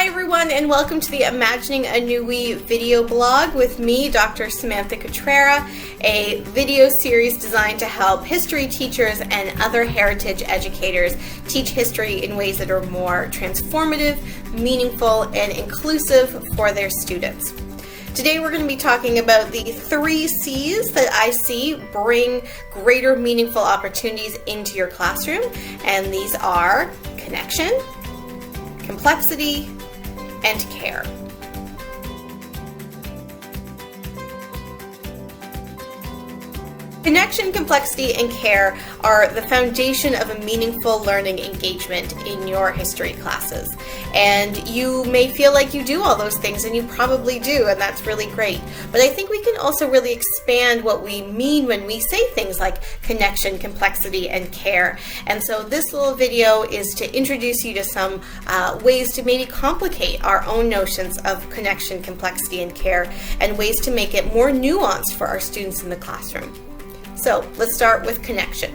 Hi everyone, and welcome to the Imagining a New We video blog with me, Dr. Samantha Cutrera, a video series designed to help history teachers and other heritage educators teach history in ways that are more transformative, meaningful, and inclusive for their students. Today we're going to be talking about the 3 C's that I see bring greater meaningful opportunities into your classroom, and these are connection, complexity, and care. Connection, complexity, and care are the foundation of a meaningful learning engagement in your history classes. And you may feel like you do all those things, and you probably do, and that's really great. But I think we can also really expand what we mean when we say things like connection, complexity, and care. And so this little video is to introduce you to some ways to maybe complicate our own notions of connection, complexity, and care, and ways to make it more nuanced for our students in the classroom. So let's start with connection.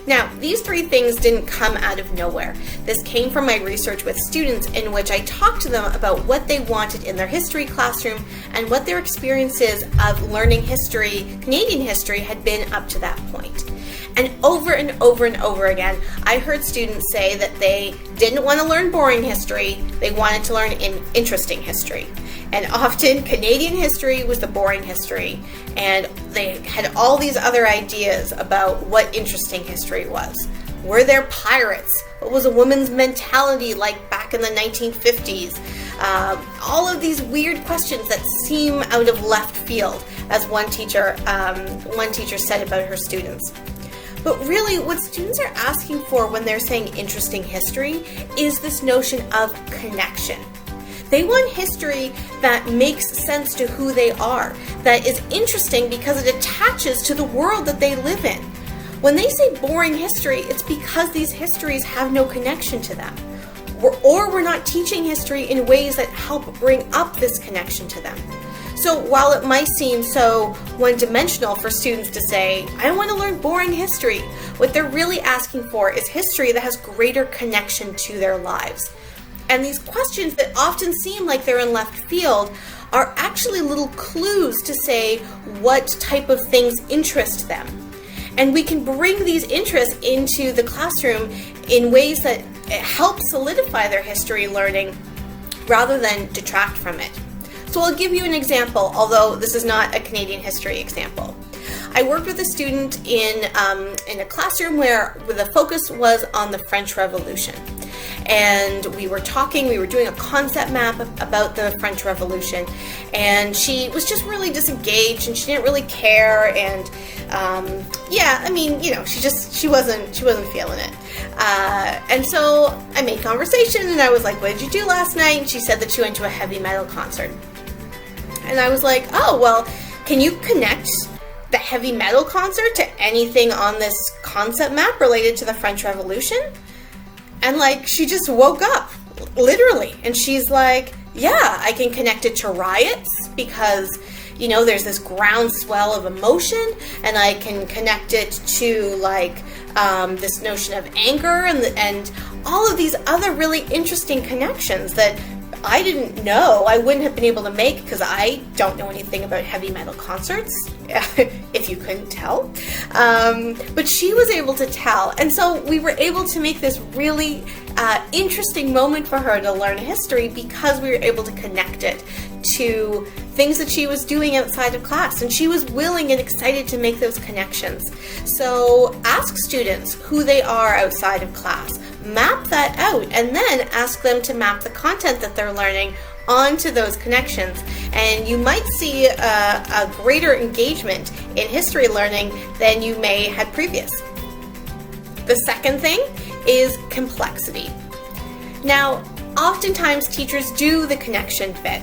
Now, these 3 things didn't come out of nowhere. This came from my research with students in which I talked to them about what they wanted in their history classroom and what their experiences of learning history, Canadian history, had been up to that point. And over and over again, I heard students say that they didn't want to learn boring history, they wanted to learn interesting history. And often Canadian history was the boring history, and they had all these other ideas about what interesting history was. Were there pirates? What was a woman's mentality like back in the 1950s? All of these weird questions that seem out of left field, as one teacher said about her students. But really, what students are asking for when they're saying interesting history is this notion of connection. They want history that makes sense to who they are, that is interesting because it attaches to the world that they live in. When they say boring history, it's because these histories have no connection to them. Or we're not teaching history in ways that help bring up this connection to them. So while it might seem so one-dimensional for students to say, I don't want to learn boring history, what they're really asking for is history that has greater connection to their lives. And these questions that often seem like they're in left field are actually little clues to say what type of things interest them. And we can bring these interests into the classroom in ways that help solidify their history learning rather than detract from it. So I'll give you an example, although this is not a Canadian history example. I worked with a student in a classroom where the focus was on the French Revolution. And we were doing a concept map about the French Revolution, and she was just really disengaged, and she didn't really care, and she wasn't feeling it. And so I made conversation, and I was like, what did you do last night? And she said that she went to a heavy metal concert. And I was like, oh, well, can you connect the heavy metal concert to anything on this concept map related to the French Revolution? And she just woke up, literally. And she's like, yeah, I can connect it to riots because, there's this groundswell of emotion, and I can connect it to this notion of anger and all of these other really interesting connections that I didn't know, I wouldn't have been able to make because I don't know anything about heavy metal concerts, if you couldn't tell. But she was able to tell. And so we were able to make this really interesting moment for her to learn history because we were able to connect it to things that she was doing outside of class. And she was willing and excited to make those connections. So ask students who they are outside of class. Map that out, and then ask them to map the content that they're learning onto those connections. And you might see a greater engagement in history learning than you may had previous. The second thing is complexity. Now, oftentimes teachers do the connection bit.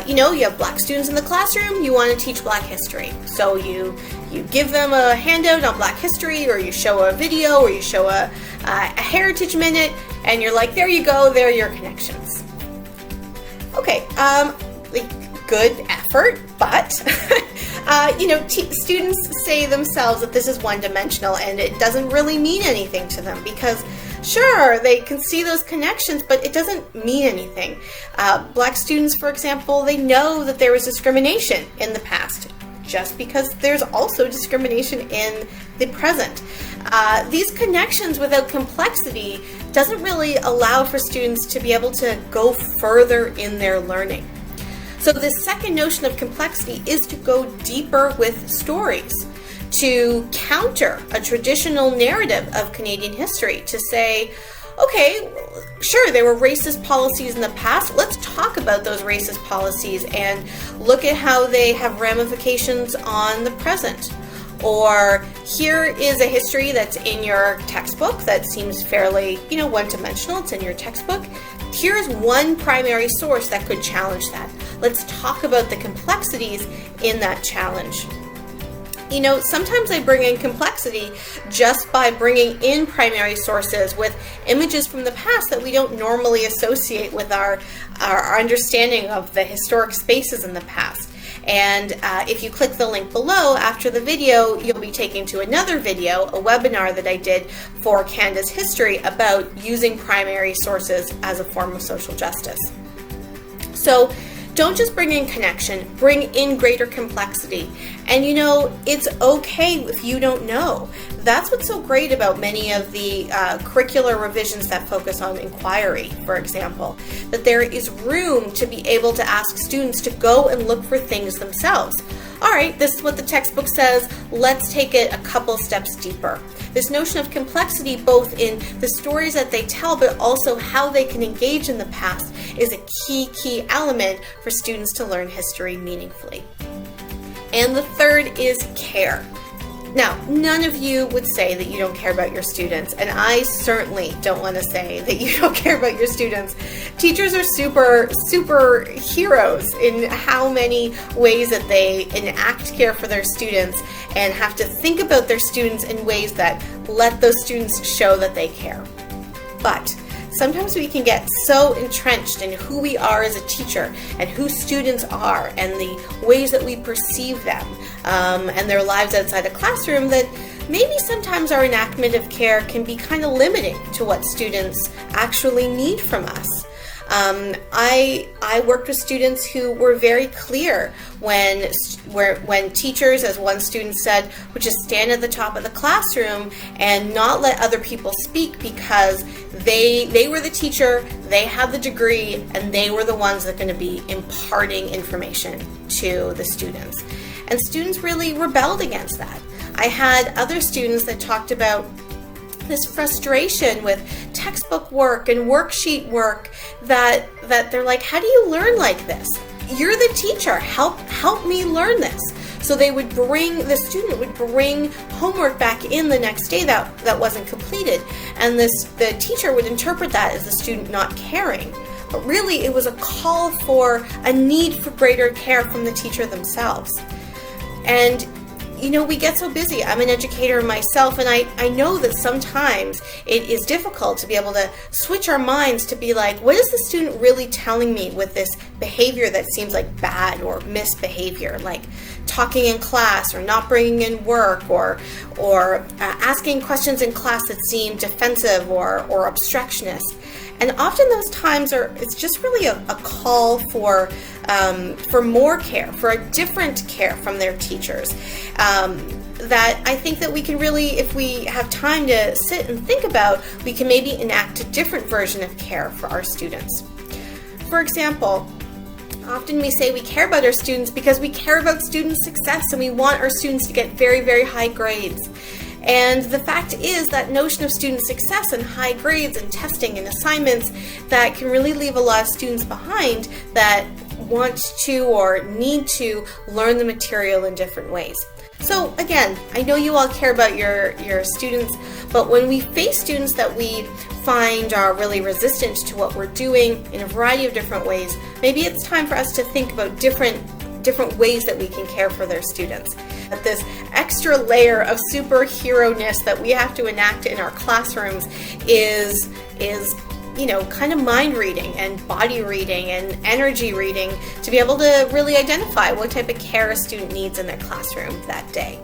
You have Black students in the classroom, you want to teach Black history. So you give them a handout on Black history, or you show a video, or you show a heritage minute, and you're like, there you go, there are your connections. Okay, good effort, but Students say themselves that this is one-dimensional and it doesn't really mean anything to them because sure, they can see those connections, but it doesn't mean anything. Black students, for example, they know that there was discrimination in the past, just because there's also discrimination in the present. These connections without complexity doesn't really allow for students to be able to go further in their learning. So the second notion of complexity is to go deeper with stories, to counter a traditional narrative of Canadian history, to say, okay, sure, there were racist policies in the past. Let's talk about those racist policies and look at how they have ramifications on the present. Or here is a history that's in your textbook that seems fairly, one-dimensional. It's in your textbook. Here's one primary source that could challenge that. Let's talk about the complexities in that challenge. Sometimes I bring in complexity just by bringing in primary sources with images from the past that we don't normally associate with our understanding of the historic spaces in the past. And if you click the link below after the video, you'll be taken to another video, a webinar that I did for Canada's history about using primary sources as a form of social justice. So don't just bring in connection, bring in greater complexity. And it's okay if you don't know. That's what's so great about many of the curricular revisions that focus on inquiry, for example, that there is room to be able to ask students to go and look for things themselves. All right, this is what the textbook says. Let's take it a couple steps deeper. This notion of complexity, both in the stories that they tell, but also how they can engage in the past, is a key element for students to learn history meaningfully. And the third is care. Now, none of you would say that you don't care about your students, and I certainly don't want to say that you don't care about your students. Teachers are super heroes in how many ways that they enact care for their students and have to think about their students in ways that let those students show that they care. But sometimes we can get so entrenched in who we are as a teacher and who students are and the ways that we perceive them and their lives outside the classroom that maybe sometimes our enactment of care can be kind of limiting to what students actually need from us. I worked with students who were very clear when teachers, as one student said, would just stand at the top of the classroom and not let other people speak because they were the teacher, they had the degree, and they were the ones that are going to be imparting information to the students. And students really rebelled against that. I had other students that talked about this frustration with textbook work and worksheet work that they're like, how do you learn like this? You're the teacher, help me learn this. So the student would bring homework back in the next day that wasn't completed, and the teacher would interpret that as the student not caring. But really it was a call for a need for greater care from the teacher themselves. And we get so busy. I'm an educator myself, and I know that sometimes it is difficult to be able to switch our minds to be like, what is the student really telling me with this behavior that seems like bad or misbehavior, like talking in class or not bringing in work or asking questions in class that seem defensive or obstructionist. And often those times it's just really a call for more care, for a different care from their teachers. That I think that we can really, if we have time to sit and think about, we can maybe enact a different version of care for our students. For example, often we say we care about our students because we care about student success and we want our students to get very, very high grades. And the fact is that notion of student success and high grades and testing and assignments that can really leave a lot of students behind that want to or need to learn the material in different ways. So again, I know you all care about your students, but when we face students that we find are really resistant to what we're doing in a variety of different ways, maybe it's time for us to think about different ways that we can care for their students. That this extra layer of superhero-ness that we have to enact in our classrooms is kind of mind reading and body reading and energy reading to be able to really identify what type of care a student needs in their classroom that day.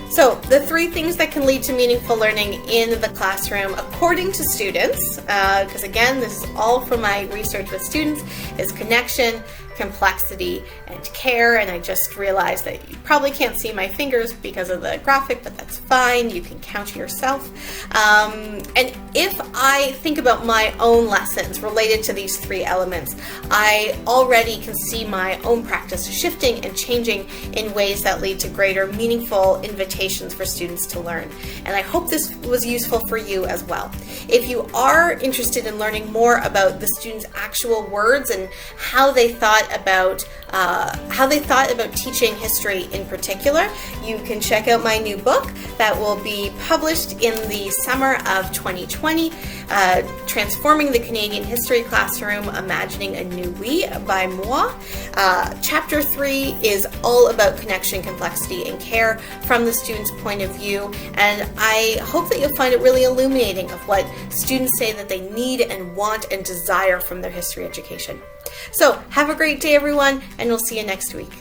So the 3 things that can lead to meaningful learning in the classroom, according to students, because again, this is all from my research with students, is connection, complexity, and care. And I just realized that you probably can't see my fingers because of the graphic, but that's fine. You can count yourself. And if I think about my own lessons related to these 3 elements, I already can see my own practice shifting and changing in ways that lead to greater meaningful invitations for students to learn. And I hope this was useful for you as well. If you are interested in learning more about the students' actual words and how they thought about teaching history in particular, you can check out my new book that will be published in the summer of 2020, Transforming the Canadian History Classroom, Imagining a New We by moi. Chapter 3 is all about connection, complexity, and care from the student's point of view, and I hope that you'll find it really illuminating of what students say that they need and want and desire from their history education. So have a great day, everyone, and we'll see you next week.